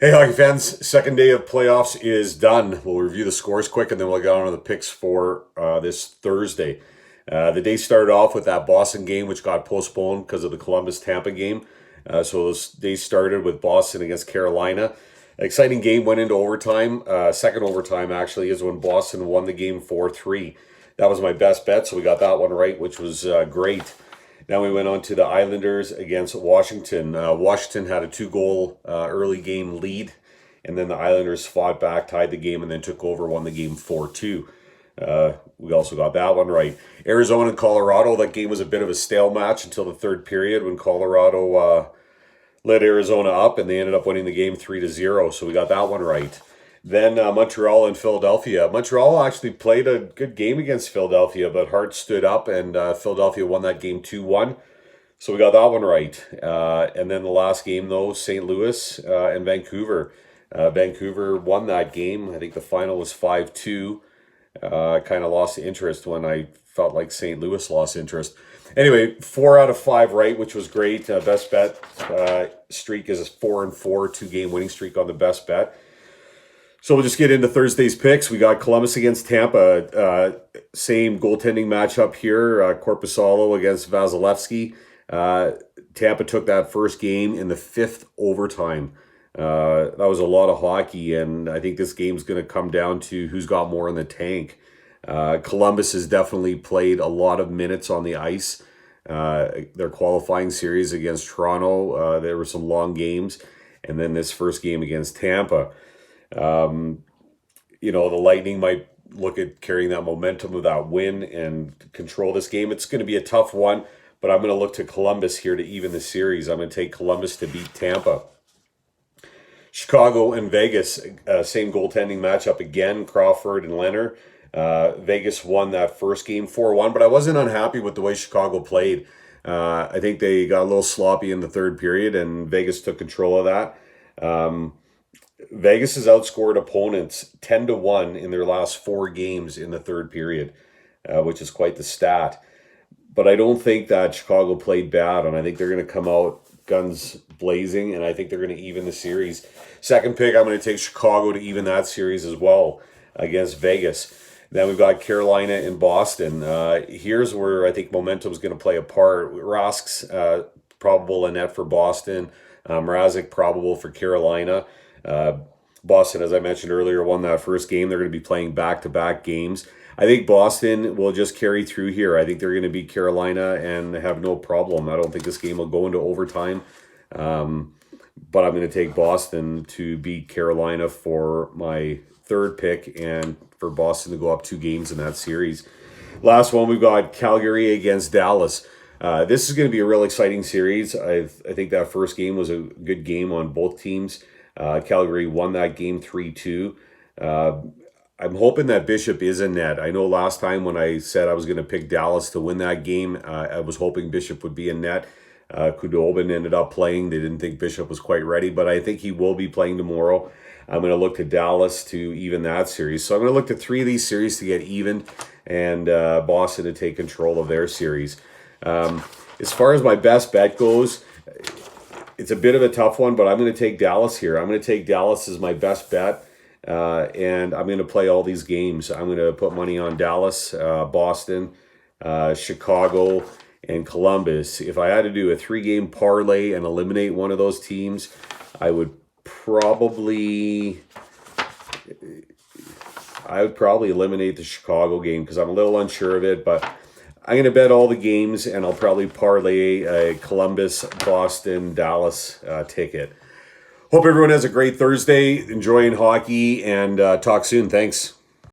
Hey, hockey fans, second day of playoffs is done. We'll review the scores quick and then we'll get on to the picks for this Thursday. The day started off with that Boston game, which got postponed because of the Columbus Tampa game. So this day started with Boston against Carolina. Exciting game went into overtime. Second overtime, actually, is when Boston won the game 4-3. That was my best bet, so we got that one right, which was great. Now we went on to the Islanders against Washington. Washington had a two-goal early game lead, and then the Islanders fought back, tied the game, and then took over, won the game 4-2. We also got that one right. Arizona and Colorado, that game was a bit of a stale match until the third period when Colorado led Arizona up, and they ended up winning the game 3-0. So we got that one right. Then Montreal and Philadelphia. Montreal actually played a good game against Philadelphia, but Hart stood up, and Philadelphia won that game 2-1. So we got that one right. And then the last game, though, St. Louis and Vancouver. Vancouver won that game. I think the final was 5-2. Kind of lost interest when I felt like St. Louis lost interest. Anyway, 4 out of 5 right, which was great. Best bet streak is a 4-4, 2-game winning streak on the best bet. So we'll just get into Thursday's picks. We got Columbus against Tampa. Same goaltending matchup here. Korpisalo against Vasilevsky. Tampa took that first game in the fifth overtime. That was a lot of hockey, and I think this game's going to come down to who's got more in the tank. Columbus has definitely played a lot of minutes on the ice. Their qualifying series against Toronto, there were some long games, and then this first game against Tampa. The Lightning might look at carrying that momentum of that win and control this game. It's going to be a tough one, but I'm going to look to Columbus here to even the series. I'm going to take Columbus to beat Tampa. Chicago and Vegas, same goaltending matchup again, Crawford and Leonard. Vegas won that first game 4-1, but I wasn't unhappy with the way Chicago played. I think they got a little sloppy in the third period, and Vegas took control of that. Vegas has outscored opponents 10-1 in their last 4 games in the third period, which is quite the stat. But I don't think that Chicago played bad, and I think they're going to come out guns blazing, and I think they're going to even the series. Second pick, I'm going to take Chicago to even that series as well against Vegas. Then we've got Carolina and Boston. Here's where I think momentum is going to play a part. Rask's probable in net for Boston. Mrazek probable for Carolina. Boston, as I mentioned earlier, won that first game. They're going to be playing back-to-back games. I think Boston will just carry through here. I think they're going to beat Carolina and have no problem. I don't think this game will go into overtime. But I'm going to take Boston to beat Carolina for my third pick and for Boston to go up 2 games in that series. Last one, we've got Calgary against Dallas. This is going to be a real exciting series. I think that first game was a good game on both teams. Calgary won that game 3-2. I'm hoping that Bishop is in net. I know last time when I said I was going to pick Dallas to win that game, I was hoping Bishop would be in net. Kudobin ended up playing. They didn't think Bishop was quite ready, but I think he will be playing tomorrow. I'm going to look to Dallas to even that series. So I'm going to look to 3 of these series to get even, and Boston to take control of their series. As far as my best bet goes, it's a bit of a tough one, but I'm going to take Dallas here. I'm going to take Dallas as my best bet, and I'm going to play all these games. I'm going to put money on Dallas, Boston, Chicago, and Columbus. If I had to do a 3-game parlay and eliminate one of those teams, I would probably eliminate the Chicago game because I'm a little unsure of it, but I'm going to bet all the games, and I'll probably parlay a Columbus, Boston, Dallas ticket. Hope everyone has a great Thursday, enjoying hockey, and talk soon. Thanks.